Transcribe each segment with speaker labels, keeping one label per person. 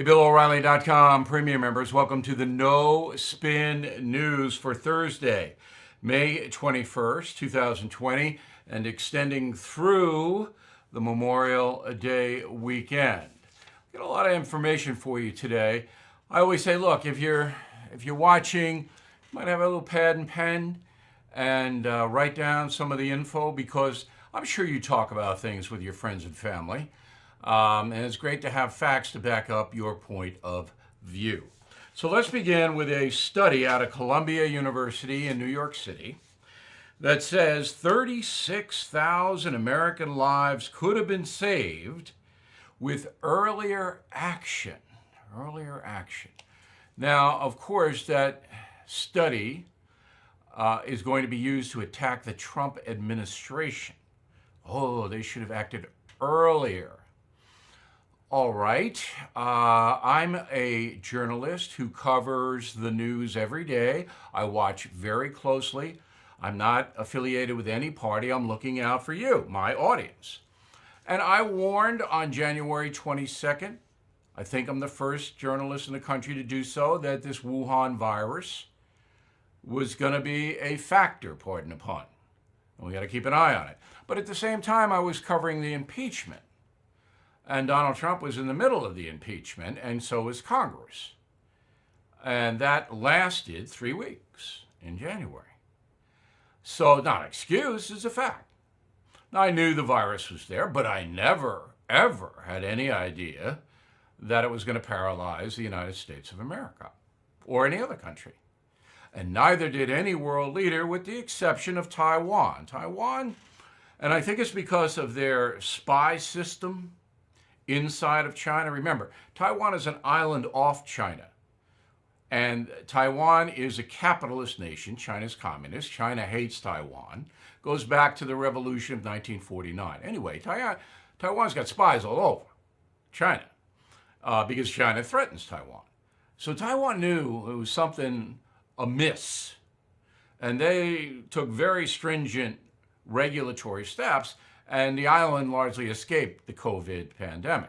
Speaker 1: BillO'Reilly.com premium members, welcome to the No Spin News for Thursday, May 21st, 2020, and extending through the Memorial Day weekend. Got a lot of information for you today. I always say, look, if you're watching, you might have a little pad and pen and write down some of the info, because I'm sure you talk about things with your friends and family. And it's great to have facts to back up your point of view. So let's begin with a study out of Columbia University in New York City that says 36,000 American lives could have been saved with earlier action. Earlier action. Now, of course, that study is going to be used to attack the Trump administration. Oh, they should have acted earlier. All right, I'm a journalist who covers the news every day. I watch very closely. I'm not affiliated with any party. I'm looking out for you, my audience. And I warned on January 22nd, I think I'm the first journalist in the country to do so, that this Wuhan virus was going to be a factor, pardon the pun. And we got to keep an eye on it. But at the same time, I was covering the impeachment. And Donald Trump was in the middle of the impeachment, and so was Congress. And that lasted 3 weeks in January. So not an excuse, it's a fact. Now, I knew the virus was there, but I never, ever had any idea that it was going to paralyze the United States of America or any other country. And neither did any world leader, with the exception of Taiwan. Taiwan, and I think it's because of their spy system inside of China. Remember, Taiwan is an island off China. And Taiwan is a capitalist nation. China's communist. China hates Taiwan. Goes back to the revolution of 1949. Anyway, Taiwan's got spies all over China because China threatens Taiwan. So Taiwan knew it was something amiss. And they took very stringent regulatory steps, and the island largely escaped the COVID pandemic.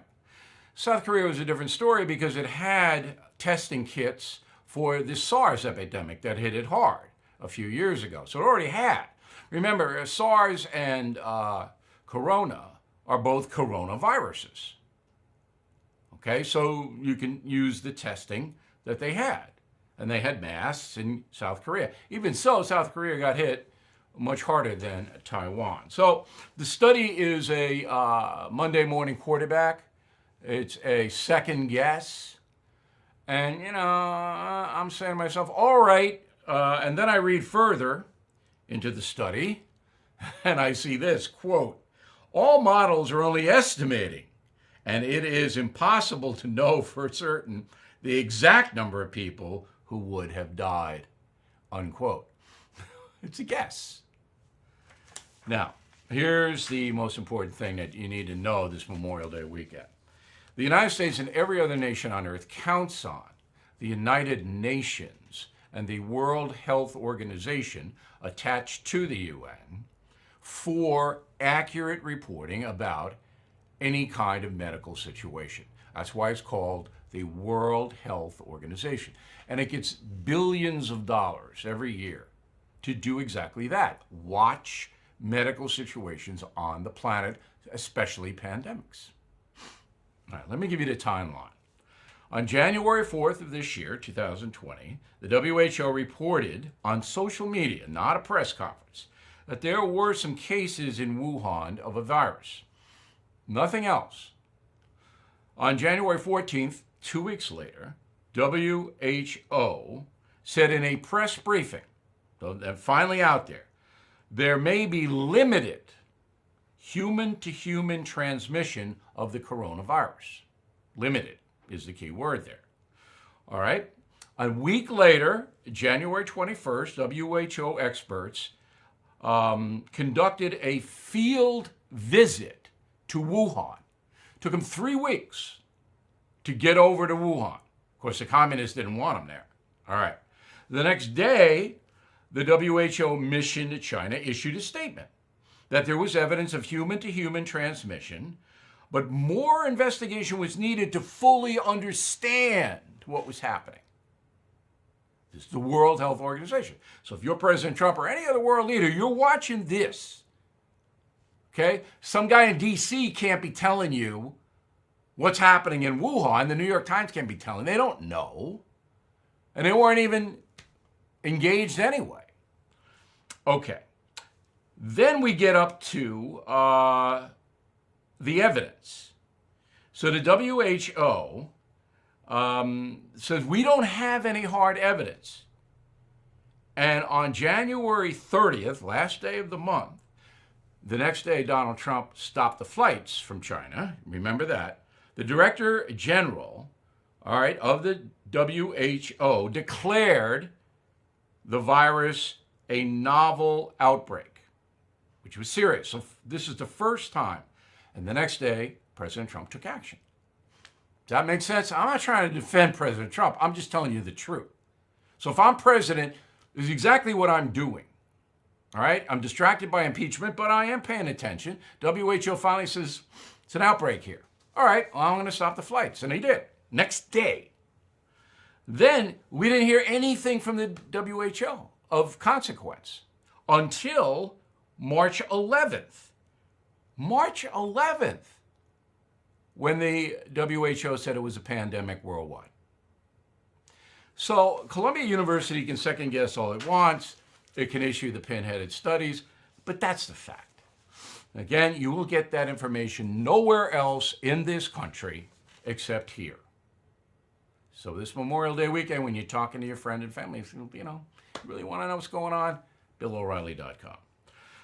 Speaker 1: South Korea was a different story because it had testing kits for the SARS epidemic that hit it hard a few years ago. So it already had. Remember, SARS and Corona are both coronaviruses. Okay, so you can use the testing that they had. And they had masks in South Korea. Even so, South Korea got hit much harder than Taiwan. So the study is a Monday morning quarterback. It's a second guess. And, I'm saying to myself, all right. And then I read further into the study, and I see this, quote, all models are only estimating, and it is impossible to know for certain the exact number of people who would have died, unquote. It's a guess. Now, here's the most important thing that you need to know this Memorial Day weekend. The United States and every other nation on earth counts on the United Nations and the World Health Organization attached to the UN for accurate reporting about any kind of medical situation. That's why it's called the World Health Organization. And it gets billions of dollars every year to do exactly that. Watch medical situations on the planet, especially pandemics. All right, let me give you the timeline. On January 4th of this year, 2020, the WHO reported on social media, not a press conference, that there were some cases in Wuhan of a virus. Nothing else. On January 14th, 2 weeks later, WHO said in a press briefing, so they're finally out there may be limited human-to-human transmission of the coronavirus. Limited is the key word there. All right? A week later, January 21st, WHO experts conducted a field visit to Wuhan. Took them 3 weeks to get over to Wuhan. Of course, the communists didn't want them there. All right. The next day, the WHO mission to China issued a statement that there was evidence of human-to-human transmission, But more investigation was needed to fully understand what was happening. This is the World Health Organization. So if you're President Trump or any other world leader, you're watching this. Okay? Some guy in D.C. can't be telling you what's happening in Wuhan. The New York Times can't be telling. They don't know. And they weren't even engaged anyway. Okay. Then we get up to the evidence. So the WHO says we don't have any hard evidence. And on January 30th, last day of the month, the next day Donald Trump stopped the flights from China. Remember that. The Director General, all right, of the WHO declared the virus a novel outbreak, which was serious. So this is the first time. And the next day, President Trump took action. Does that make sense? I'm not trying to defend President Trump. I'm just telling you the truth. So if I'm president, this is exactly what I'm doing. All right? I'm distracted by impeachment, but I am paying attention. WHO finally says, it's an outbreak here. All right, well, I'm going to stop the flights. And he did. Next day. Then we didn't hear anything from the WHO of consequence until March 11th. March 11th, when the WHO said it was a pandemic worldwide. So Columbia University can second guess all it wants. It can issue the pin-headed studies, but that's the fact. Again, you will get that information nowhere else in this country except here. So this Memorial Day weekend, when you're talking to your friend and family, you really want to know what's going on, BillO'Reilly.com.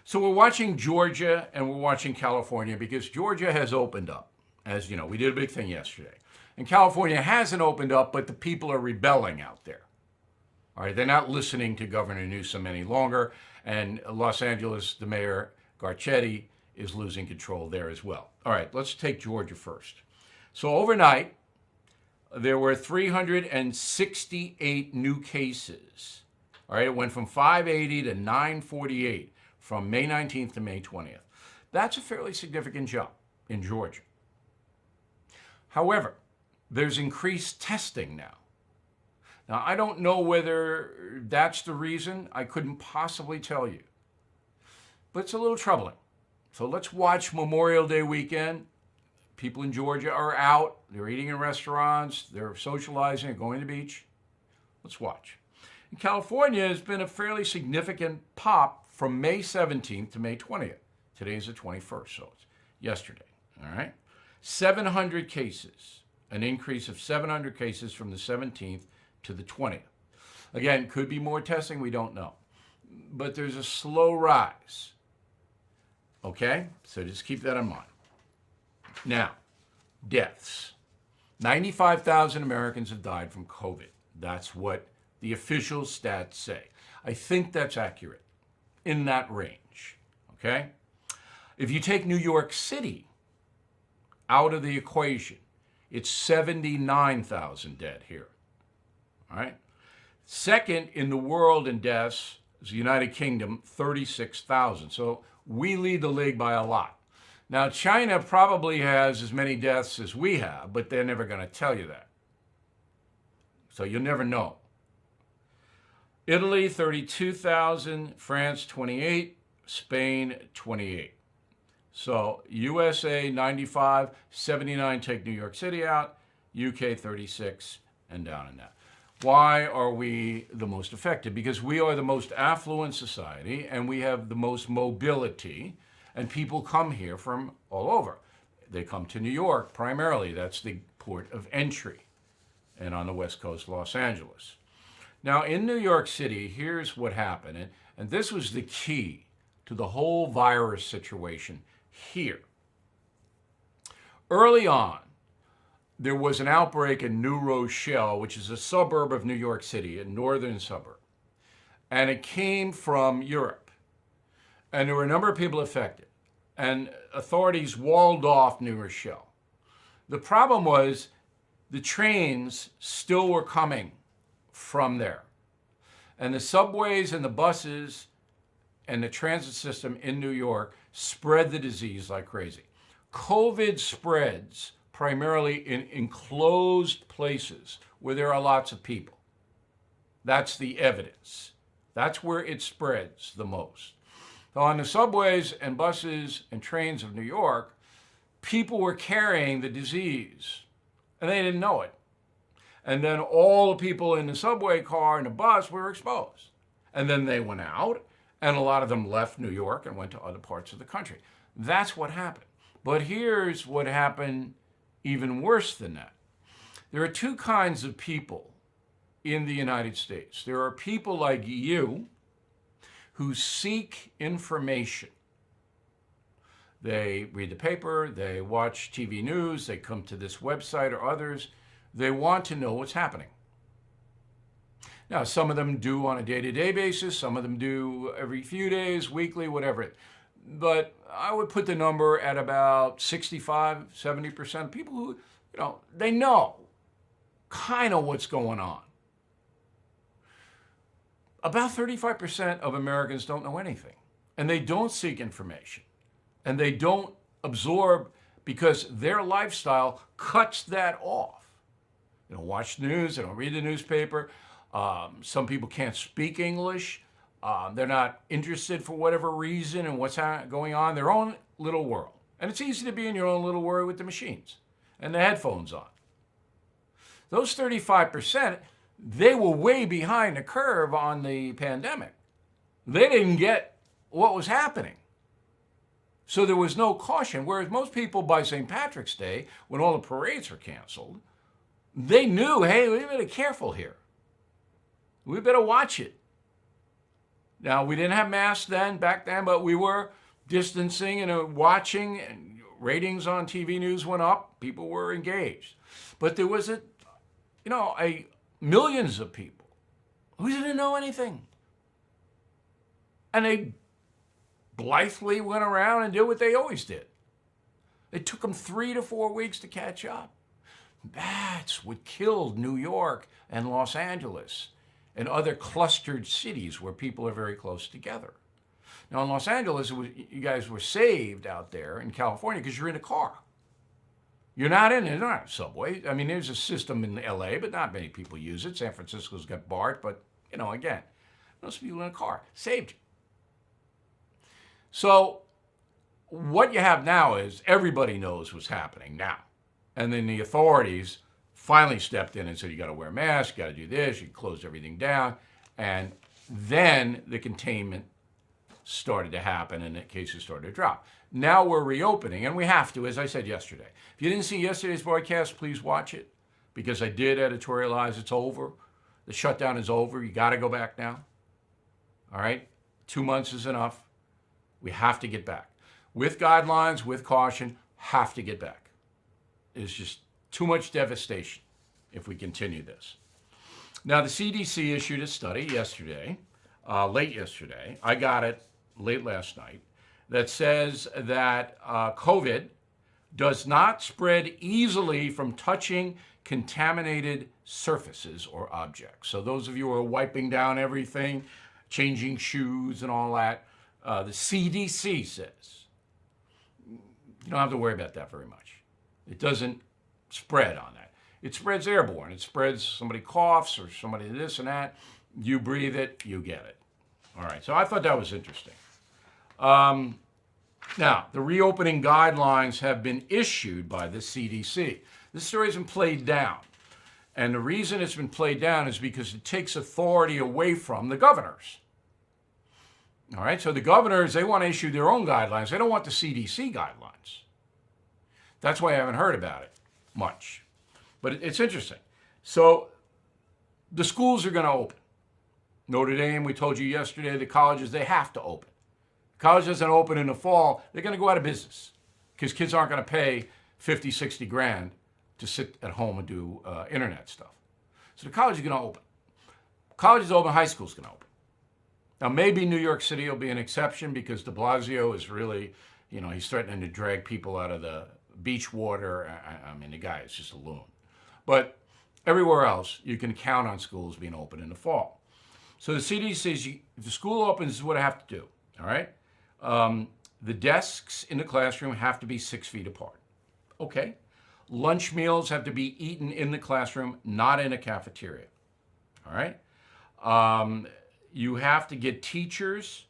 Speaker 1: So we're watching Georgia and we're watching California because Georgia has opened up. As you know, we did a big thing yesterday. And California hasn't opened up, but the people are rebelling out there. All right, they're not listening to Governor Newsom any longer. And Los Angeles, the mayor, Garcetti, is losing control there as well. All right, let's take Georgia first. So overnight, there were 368 new cases. All right, it went from 580 to 948 from May 19th to May 20th. That's a fairly significant jump in Georgia. However, there's increased testing now. Now, I don't know whether that's the reason. I couldn't possibly tell you. But it's a little troubling. So let's watch Memorial Day weekend. People in Georgia are out. They're eating in restaurants. They're socializing, they're going to the beach. Let's watch. In California, has been a fairly significant pop from May 17th to May 20th. Today is the 21st, so it's yesterday. All right? 700 cases, an increase of 700 cases from the 17th to the 20th. Again, could be more testing, we don't know. But there's a slow rise. Okay? So just keep that in mind. Now, deaths. 95,000 Americans have died from COVID. That's what the official stats say. I think that's accurate, in that range. Okay? If you take New York City out of the equation, it's 79,000 dead here. All right? Second in the world in deaths is the United Kingdom, 36,000. So we lead the league by a lot. Now, China probably has as many deaths as we have, but they're never going to tell you that. So you'll never know. Italy, 32,000. France, 28. Spain, 28. So USA, 95. 79, take New York City out. UK, 36, and down in that. Why are we the most affected? Because we are the most affluent society, and we have the most mobility. And people come here from all over. They come to New York primarily. That's the port of entry. And on the West Coast, Los Angeles. Now, in New York City, here's what happened. And this was the key to the whole virus situation here. Early on, there was an outbreak in New Rochelle, which is a suburb of New York City, a northern suburb. And it came from Europe. And there were a number of people affected. And authorities walled off New Rochelle. The problem was the trains still were coming from there. And the subways and the buses and the transit system in New York spread the disease like crazy. COVID spreads primarily in enclosed places where there are lots of people. That's the evidence. That's where it spreads the most. So on the subways and buses and trains of New York, people were carrying the disease and they didn't know it. And then all the people in the subway car and the bus were exposed. And then they went out, and a lot of them left New York and went to other parts of the country. That's what happened. But here's what happened even worse than that. There are two kinds of people in the United States. There are people like you who seek information. They read the paper, they watch TV news, they come to this website or others. They want to know what's happening. Now, some of them do on a day-to-day basis, some of them do every few days, weekly, whatever. But I would put the number at about 65, 70% of people who, they know kind of what's going on. About 35% of Americans don't know anything, and they don't seek information, and they don't absorb because their lifestyle cuts that off. They don't watch the news, they don't read the newspaper. Some people can't speak English. They're not interested for whatever reason in what's going on in their own little world. And it's easy to be in your own little world with the machines and the headphones on. Those 35%, they were way behind the curve on the pandemic. They didn't get what was happening. So there was no caution. Whereas most people by St. Patrick's Day, when all the parades were canceled, they knew, hey, we better be careful here. We better watch it. Now, we didn't have masks back then, but we were distancing and watching, and ratings on TV news went up. People were engaged. But there was millions of people who didn't know anything. And they blithely went around and did what they always did. It took them 3 to 4 weeks to catch up. That's what killed New York and Los Angeles and other clustered cities where people are very close together. Now in Los Angeles, you guys were saved out there in California because you're in a car. You're not in a subway. I mean, there's a system in LA, but not many people use it. San Francisco's got BART, but again, most people in a car saved you. So what you have now is everybody knows what's happening now. And then the authorities finally stepped in and said, you got to wear a mask, you got to do this, you closed everything down. And then the containment started to happen and the cases started to drop. Now we're reopening, and we have to, as I said yesterday. If you didn't see yesterday's broadcast, please watch it, because I did editorialize it's over. The shutdown is over. You got to go back now. All right? 2 months is enough. We have to get back. With guidelines, with caution, have to get back. It's just too much devastation if we continue this. Now, the CDC issued a study yesterday, late yesterday. I got it late last night, that says that COVID does not spread easily from touching contaminated surfaces or objects. So those of you who are wiping down everything, changing shoes and all that, the CDC says you don't have to worry about that very much. It doesn't spread on that. It spreads airborne. It spreads, somebody coughs or somebody this and that. You breathe it, you get it. All right, so I thought that was interesting. Now, the reopening guidelines have been issued by the CDC. This story has been played down. And the reason it's been played down is because it takes authority away from the governors. All right, so the governors, they want to issue their own guidelines. They don't want the CDC guidelines. That's why I haven't heard about it much. But it's interesting. So the schools are going to open. Notre Dame, we told you yesterday, the colleges, they have to open. College doesn't open in the fall, they're going to go out of business because kids aren't going to pay 50, 60 grand to sit at home and do internet stuff. So the college is going to open. College is open, high school is going to open. Now, maybe New York City will be an exception because de Blasio is really, he's threatening to drag people out of the beach water. I mean, the guy is just a loon. But everywhere else, you can count on schools being open in the fall. So the CDC says if the school opens, this is what I have to do, all right? The desks in the classroom have to be 6 feet apart. Okay. Lunch meals have to be eaten in the classroom, not in a cafeteria. All right. You have to get teachers,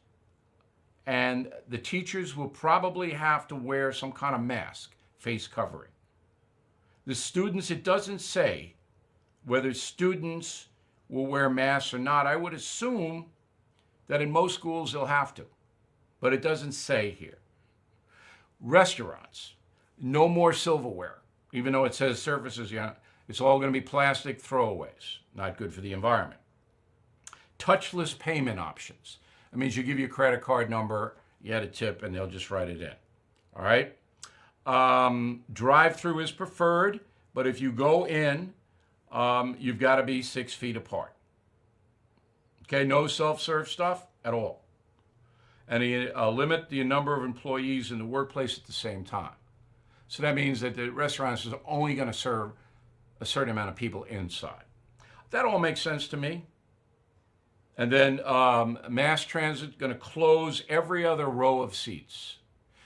Speaker 1: and the teachers will probably have to wear some kind of mask, face covering. The students, it doesn't say whether students will wear masks or not. I would assume that in most schools they'll have to, but it doesn't say here. Restaurants, no more silverware, even though it says surfaces, it's all going to be plastic throwaways. Not good for the environment. Touchless payment options. That means you give your credit card number, you add a tip, and they'll just write it in. All right? Drive-through is preferred, but if you go in, you've got to be 6 feet apart. Okay, no self-serve stuff at all. And limit the number of employees in the workplace at the same time. So that means that the restaurants are only going to serve a certain amount of people inside. That all makes sense to me. And then mass transit going to close every other row of seats.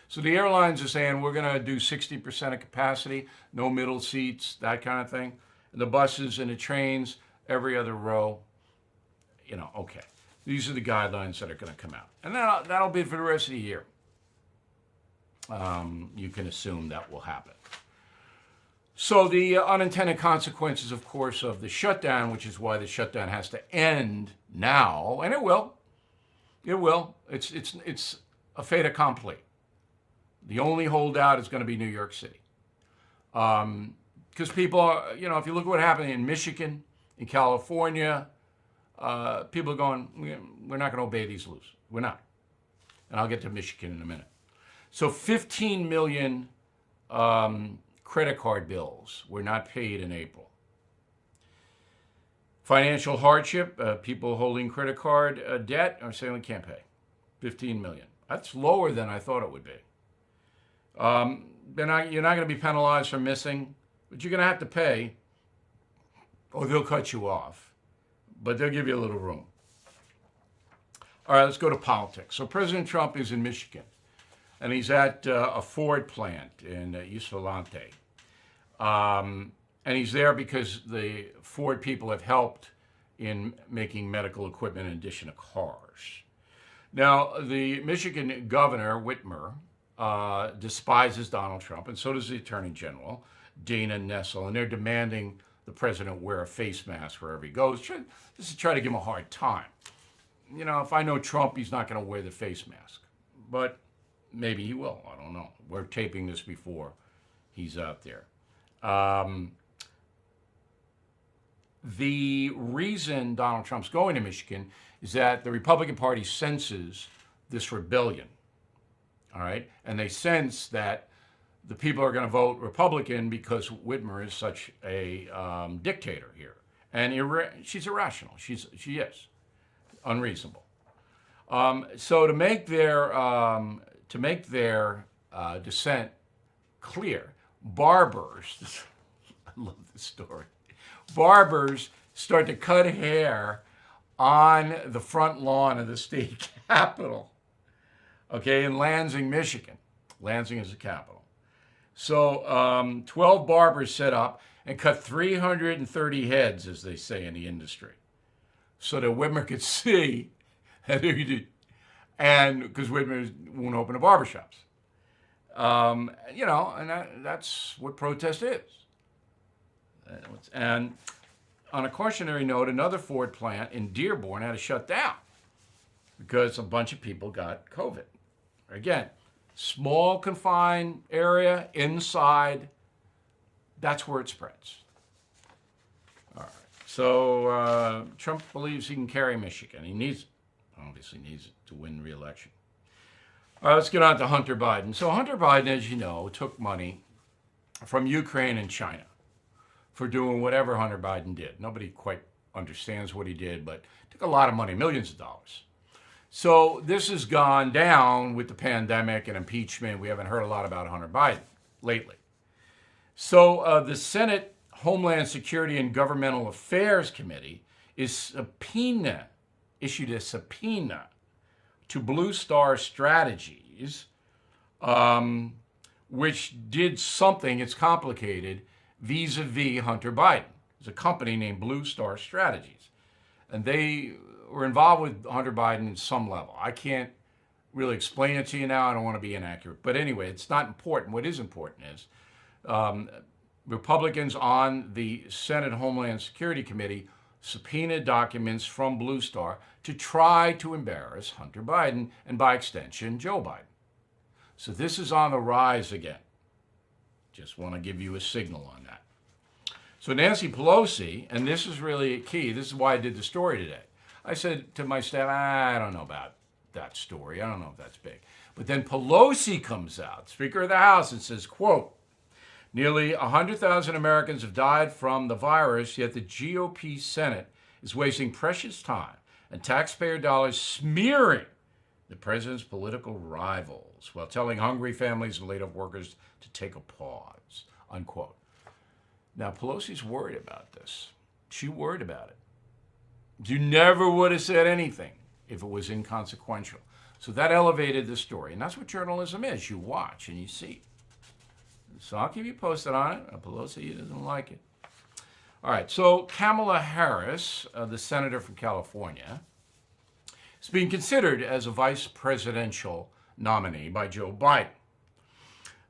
Speaker 1: So the airlines are saying we're going to do 60% of capacity, no middle seats, that kind of thing. And the buses and the trains, every other row. Okay. These are the guidelines that are going to come out. And that'll be for the rest of the year. You can assume that will happen. So the unintended consequences, of course, of the shutdown, which is why the shutdown has to end now, and it will. It will. It's a fait accompli. The only holdout is going to be New York City. Because people are, if you look at what happened in Michigan, in California, people are going, we're not going to obey these rules. We're not. And I'll get to Michigan in a minute. So 15 million credit card bills were not paid in April. Financial hardship, people holding credit card debt are saying we can't pay. 15 million. That's lower than I thought it would be. You're not going to be penalized for missing, but you're going to have to pay, or they'll cut you off. But they'll give you a little room. All right, let's go to politics. So President Trump is in Michigan, and he's at a Ford plant in East Volante. And he's there because the Ford people have helped in making medical equipment in addition to cars. Now, the Michigan governor, Whitmer, despises Donald Trump, and so does the Attorney General, Dana Nessel, and they're demanding the president wear a face mask wherever he goes. This is to try to give him a hard time. If I know Trump, he's not going to wear the face mask. But maybe he will. I don't know. We're taping this before he's out there. The reason Donald Trump's going to Michigan is that the Republican Party senses this rebellion. All right? And they sense that the people are going to vote Republican because Whitmer is such a dictator here. And she's irrational. She is unreasonable. So to make their dissent clear, barbers, I love this story, barbers start to cut hair on the front lawn of the state capitol, okay, in Lansing, Michigan. Lansing is the capital. So 12 barbers set up and cut 330 heads, as they say in the industry, so that Whitmer could see that he did. And because Whitmer won't open the barbershops. And that's what protest is. And on a cautionary note, another Ford plant in Dearborn had to shut down because a bunch of people got COVID. Again, small confined area inside, that's where it spreads. All right. So Trump believes he can carry Michigan. He obviously needs it to win re-election. All right, let's get on to Hunter Biden. So Hunter Biden, as you know, took money from Ukraine and China for doing whatever Hunter Biden did. Nobody quite understands what he did, but took a lot of money, millions of dollars. So this has gone down with the pandemic and impeachment. We haven't heard a lot about Hunter Biden lately. So the Senate Homeland Security and Governmental Affairs Committee issued a subpoena to Blue Star Strategies which did something, it's complicated, vis-a-vis Hunter Biden. There's a company named Blue Star Strategies. And they were involved with Hunter Biden in some level. I can't really explain it to you now. I don't want to be inaccurate. But anyway, it's not important. What is important is Republicans on the Senate Homeland Security Committee subpoenaed documents from Blue Star to try to embarrass Hunter Biden and, by extension, Joe Biden. So this is on the rise again. Just want to give you a signal on that. So Nancy Pelosi, and this is really key, this is why I did the story today. I said to my staff, I don't know about that story. I don't know if that's big. But then Pelosi comes out, Speaker of the House, and says, quote, nearly 100,000 Americans have died from the virus, yet the GOP Senate is wasting precious time and taxpayer dollars smearing the president's political rivals while telling hungry families and laid-off workers to take a pause, unquote. Now, Pelosi's worried about this. She worried about it. You never would have said anything if it was inconsequential. So that elevated the story. And that's what journalism is. You watch and you see. So I'll keep you posted on it. Pelosi doesn't like it. All right, so Kamala Harris, the senator from California, is being considered as a vice presidential nominee by Joe Biden.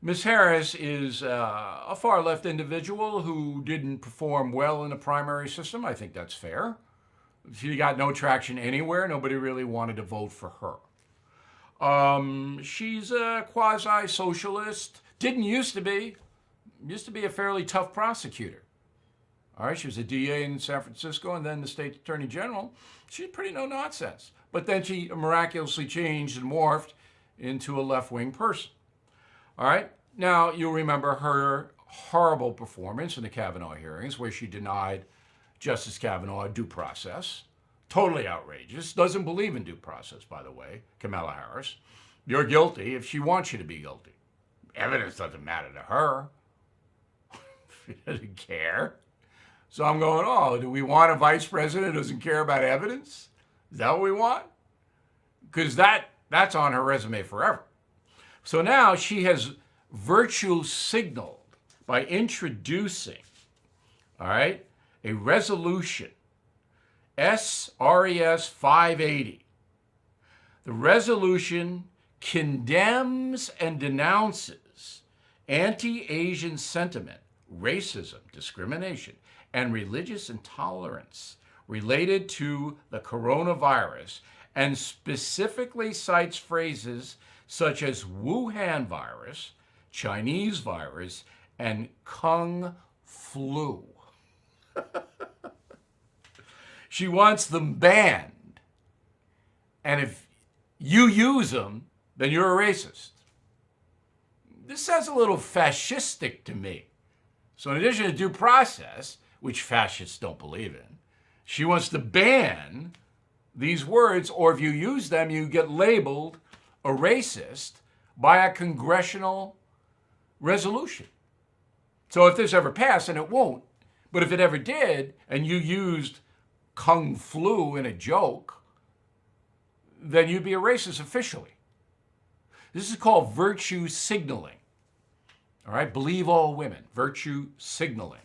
Speaker 1: Ms. Harris is a far-left individual who didn't perform well in the primary system. I think that's fair. She got no traction anywhere. Nobody really wanted to vote for her. She's a quasi-socialist. Didn't used to be. Used to be a fairly tough prosecutor. All right, she was a DA in San Francisco and then the state attorney general. She's pretty no-nonsense. But then she miraculously changed and morphed into a left-wing person. All right, now you'll remember her horrible performance in the Kavanaugh hearings where she denied Justice Kavanaugh due process. Totally outrageous. Doesn't believe in due process, by the way, Kamala Harris. You're guilty if she wants you to be guilty. Evidence doesn't matter to her. She doesn't care. So I'm going, oh, do we want a vice president who doesn't care about evidence? Is that what we want? Because that's on her resume forever. So now she has virtue signaled by introducing, all right, a resolution, SRES 580. The resolution condemns and denounces anti-Asian sentiment, racism, discrimination, and religious intolerance related to the coronavirus, and specifically cites phrases such as Wuhan virus, Chinese virus, and Kung flu. She wants them banned. And if you use them, then you're a racist. This sounds a little fascistic to me. So in addition to due process, which fascists don't believe in, she wants to ban these words, or if you use them, you get labeled a racist by a congressional resolution. So if this ever passed, and it won't, but if it ever did, and you used Kung flu in a joke, then you'd be a racist officially. This is called virtue signaling. All right, believe all women, virtue signaling.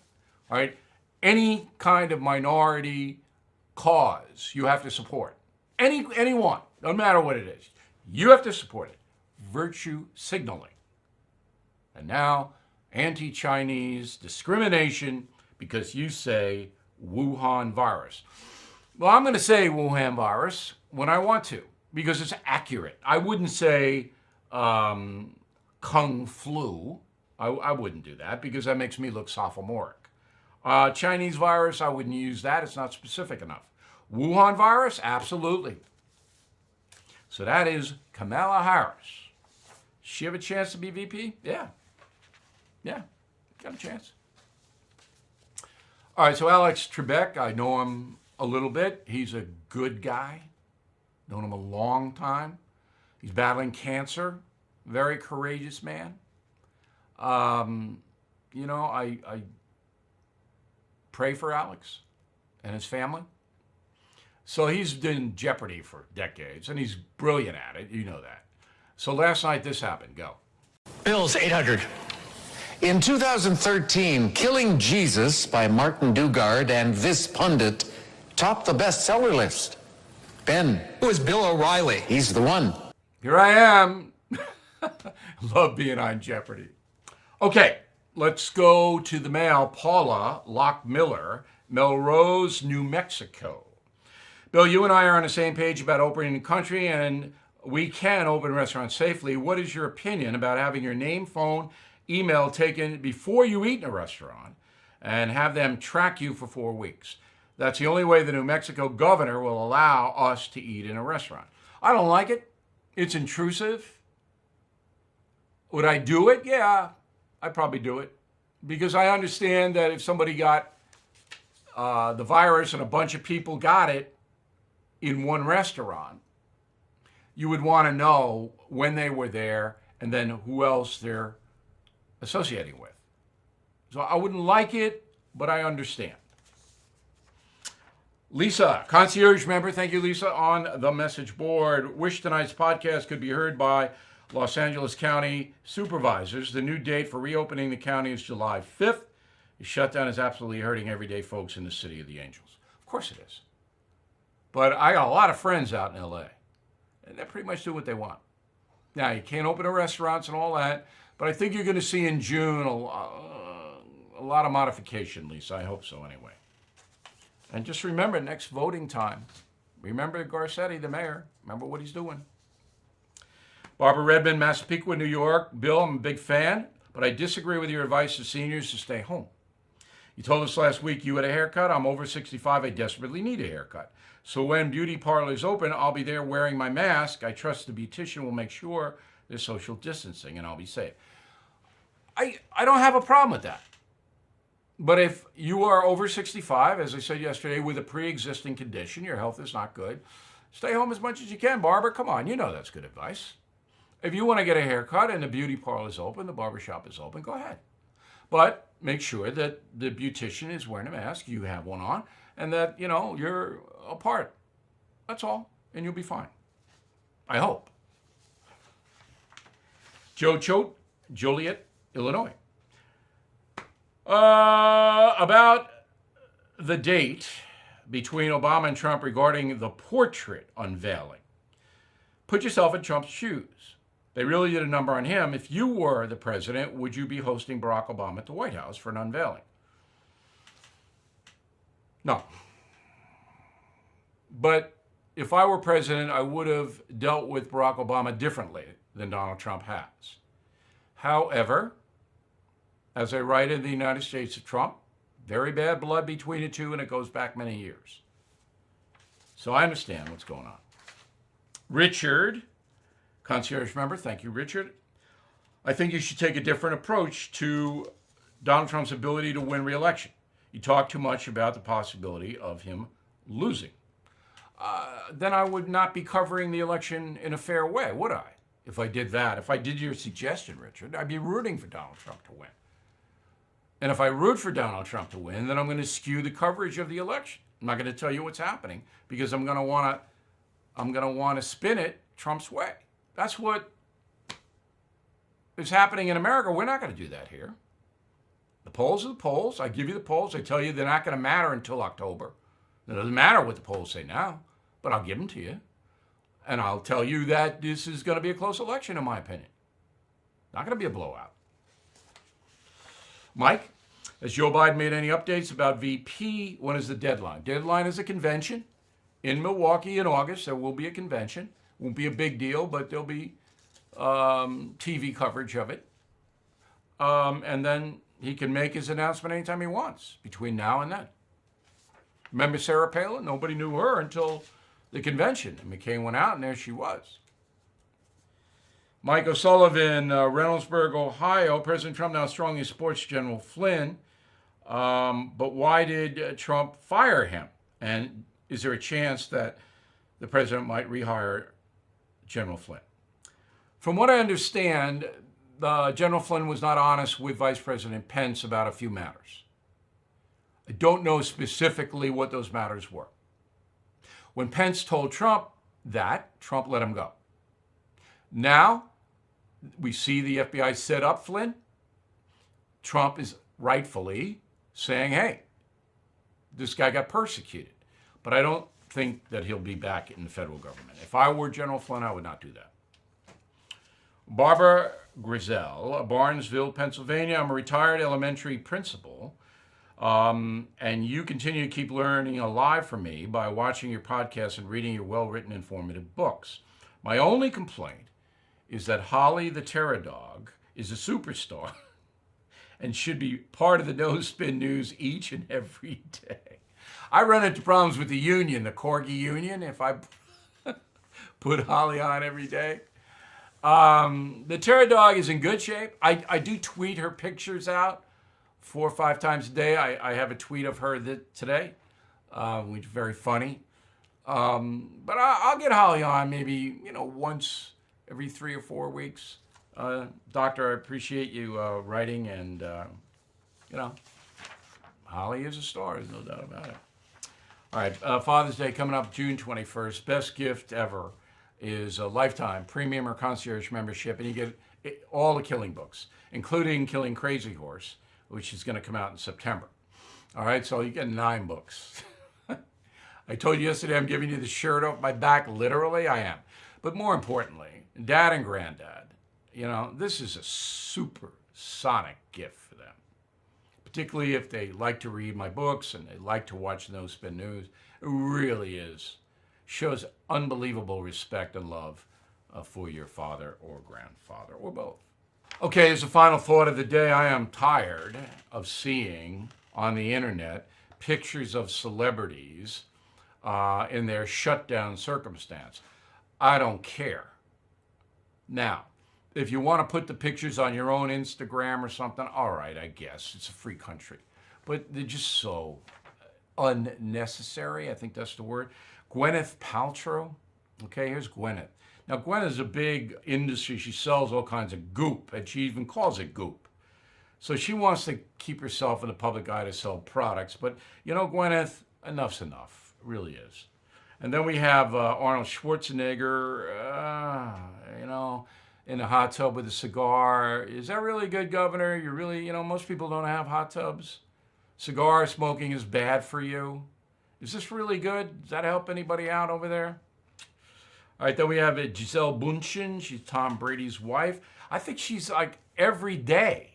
Speaker 1: All right, any kind of minority cause you have to support. Anyone, no matter what it is, you have to support it. Virtue signaling. And now, anti-Chinese discrimination because you say Wuhan virus. Well, I'm going to say Wuhan virus when I want to because it's accurate. I wouldn't say Kung flu. I wouldn't do that because that makes me look sophomoric. Chinese virus, I wouldn't use that. It's not specific enough. Wuhan virus, absolutely. So that is Kamala Harris. Does she have a chance to be VP? Yeah. Yeah, got a chance. All right, so Alex Trebek, I know him a little bit. He's a good guy. Known him a long time. He's battling cancer. Very courageous man. You know, I pray for Alex and his family. So he's been in jeopardy for decades, and he's brilliant at it. You know that. So last night this happened. Go.
Speaker 2: Bill's 800.
Speaker 3: In 2013, Killing Jesus by Martin Dugard and This Pundit topped the bestseller list. Ben.
Speaker 2: Who is Bill O'Reilly?
Speaker 3: He's the one.
Speaker 1: Here I am. Love being on Jeopardy. Okay, let's go to the mail. Paula Lockmiller, Melrose, New Mexico. Bill, you and I are on the same page about opening the country, and we can open restaurants safely. What is your opinion about having your name, phone, email taken before you eat in a restaurant and have them track you for 4 weeks? That's the only way the New Mexico governor will allow us to eat in a restaurant. I don't like it. It's intrusive. Would I do it? Yeah, I'd probably do it. Because I understand that if somebody got the virus and a bunch of people got it in one restaurant, you would want to know when they were there and then who else they're associating with. So I wouldn't like it, but I understand. Lisa, concierge member, thank you, Lisa, on the message board. Wish tonight's podcast could be heard by Los Angeles County supervisors. The new date for reopening the county is July 5th. The shutdown is absolutely hurting everyday folks in the city of the Angels. Of course it is. But I got a lot of friends out in LA, and they pretty much do what they want. Now, you can't open the restaurants and all that, but I think you're going to see in June a lot of modification, Lisa. I hope so anyway. And just remember, next voting time, remember Garcetti, the mayor. Remember what he's doing. Barbara Redmond, Massapequa, New York. Bill, I'm a big fan, but I disagree with your advice to seniors to stay home. You told us last week you had a haircut. I'm over 65. I desperately need a haircut. So when beauty parlors open, I'll be there wearing my mask. I trust the beautician will make sure there's social distancing and I'll be safe. I don't have a problem with that. But if you are over 65, as I said yesterday, with a pre-existing condition, your health is not good, stay home as much as you can. Barbara, come on, you know that's good advice. If you want to get a haircut and the beauty parlor is open, the barbershop is open, go ahead. But make sure that the beautician is wearing a mask, you have one on, and that, you're apart. That's all, and you'll be fine. I hope. Joe Choate, Joliet, Illinois. About the date between Obama and Trump regarding the portrait unveiling. Put yourself in Trump's shoes. They really did a number on him. If you were the president, would you be hosting Barack Obama at the White House for an unveiling? No. But if I were president, I would have dealt with Barack Obama differently than Donald Trump has. However, as I write in the United States of Trump, very bad blood between the two, and it goes back many years. So I understand what's going on. Richard, concierge member, thank you, Richard. I think you should take a different approach to Donald Trump's ability to win re-election. You talk too much about the possibility of him losing. Then I would not be covering the election in a fair way, would I? If I did that, if I did your suggestion, Richard, I'd be rooting for Donald Trump to win. And if I root for Donald Trump to win, then I'm going to skew the coverage of the election. I'm not going to tell you what's happening because I'm going to want to spin it Trump's way. That's what is happening in America. We're not going to do that here. The polls are the polls. I give you the polls. I tell you they're not going to matter until October. It doesn't matter what the polls say now, but I'll give them to you. And I'll tell you that this is going to be a close election, in my opinion. Not going to be a blowout. Mike, has Joe Biden made any updates about VP? When is the deadline? Deadline is a convention in Milwaukee in August. There will be a convention. Won't be a big deal, but there'll be TV coverage of it. And then he can make his announcement anytime he wants between now and then. Remember Sarah Palin? Nobody knew her until the convention. And McCain went out, and there she was. Mike O'Sullivan, Reynoldsburg, Ohio. President Trump now strongly supports General Flynn. But why did Trump fire him? And is there a chance that the president might rehire General Flynn? From what I understand, General Flynn was not honest with Vice President Pence about a few matters. I don't know specifically what those matters were. When Pence told Trump that, Trump let him go. Now, We see the FBI set up Flynn. Trump is rightfully saying, hey, this guy got persecuted. But I don't think that he'll be back in the federal government. If I were General Flynn, I would not do that. Barbara Grizel, Barnesville, Pennsylvania. I'm a retired elementary principal. And you continue to keep learning alive from me by watching your podcasts and reading your well-written, informative books. My only complaint is that Holly the Terror Dog is a superstar and should be part of the No Spin News each and every day. I run into problems with the union, the Corgi union, if I put Holly on every day. The Terror Dog is in good shape. I do tweet her pictures out 4 or 5 times a day. I have a tweet of her today, which is very funny. But I'll get Holly on maybe, once every 3 or 4 weeks. Doctor, I appreciate you writing, and, Holly is a star, there's no doubt about it. All right, Father's Day coming up June 21st. Best gift ever is a lifetime premium or concierge membership, and you get all the Killing books, including Killing Crazy Horse, which is going to come out in September. All right, so you get 9 books. I told you yesterday I'm giving you the shirt off my back. Literally, I am. But more importantly, Dad and Granddad, this is a supersonic gift for them, particularly if they like to read my books and they like to watch No Spin News. It really is. Shows unbelievable respect and love for your father or grandfather or both. Okay, as a final thought of the day, I am tired of seeing on the internet pictures of celebrities in their shutdown circumstance. I don't care. Now, if you want to put the pictures on your own Instagram or something, all right, I guess. It's a free country. But they're just so unnecessary. I think that's the word. Gwyneth Paltrow. Okay, here's Gwyneth. Now, Gwyneth is a big industry. She sells all kinds of goop, and she even calls it goop. So she wants to keep herself in the public eye to sell products. But, Gwyneth, enough's enough. It really is. And then we have Arnold Schwarzenegger, in a hot tub with a cigar. Is that really good, Governor? You really, most people don't have hot tubs. Cigar smoking is bad for you. Is this really good? Does that help anybody out over there? All right, then we have Gisele Bündchen. She's Tom Brady's wife. I think she's like every day.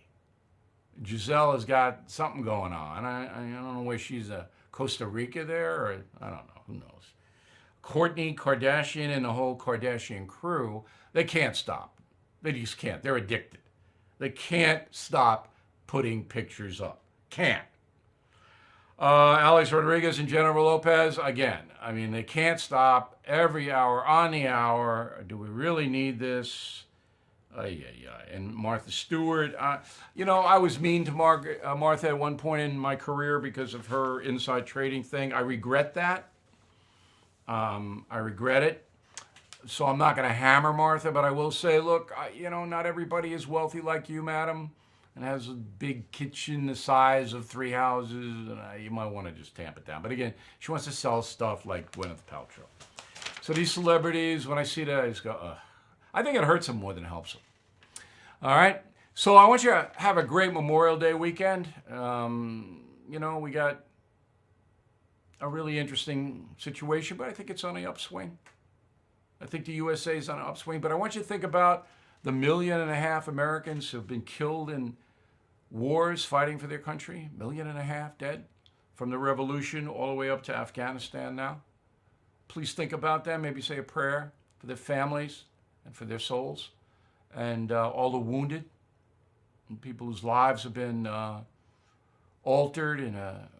Speaker 1: Gisele has got something going on. I don't know where she's Costa Rica there, or I don't know. Who knows? Kourtney Kardashian and the whole Kardashian crew, they can't stop. They just can't. They're addicted. They can't stop putting pictures up. Can't. Alex Rodriguez and Jennifer Lopez, again, they can't stop every hour, on the hour. Do we really need this? And Martha Stewart. I was mean to Martha at one point in my career because of her inside trading thing. I regret that. I regret it. So I'm not going to hammer Martha, but I will say, look, not everybody is wealthy like you, madam, and has a big kitchen the size of 3 houses, and you might want to just tamp it down. But again, she wants to sell stuff like Gwyneth Paltrow. So these celebrities, when I see that, I just go, ugh. I think it hurts them more than it helps them. All right? So I want you to have a great Memorial Day weekend. We got a really interesting situation, but I think it's on the upswing. I think the USA is on an upswing, but I want you to think about the 1.5 million Americans who have been killed in wars fighting for their country. 1.5 million dead from the revolution all the way up to Afghanistan now. Please think about them. Maybe say a prayer for their families and for their souls, and all the wounded and people whose lives have been altered in a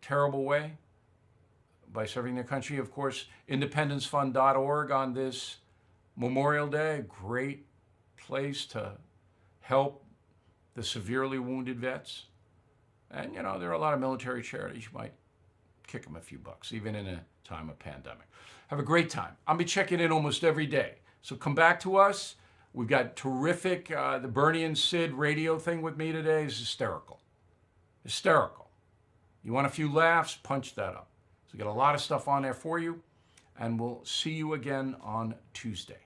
Speaker 1: terrible way by serving their country. Of course, independencefund.org on this Memorial Day, a great place to help the severely wounded vets. And, there are a lot of military charities. You might kick them a few bucks, even in a time of pandemic. Have a great time. I'll be checking in almost every day. So come back to us. We've got terrific, the Bernie and Sid radio thing with me today is hysterical. Hysterical. You want a few laughs? Punch that up. So we got a lot of stuff on there for you, and we'll see you again on Tuesday.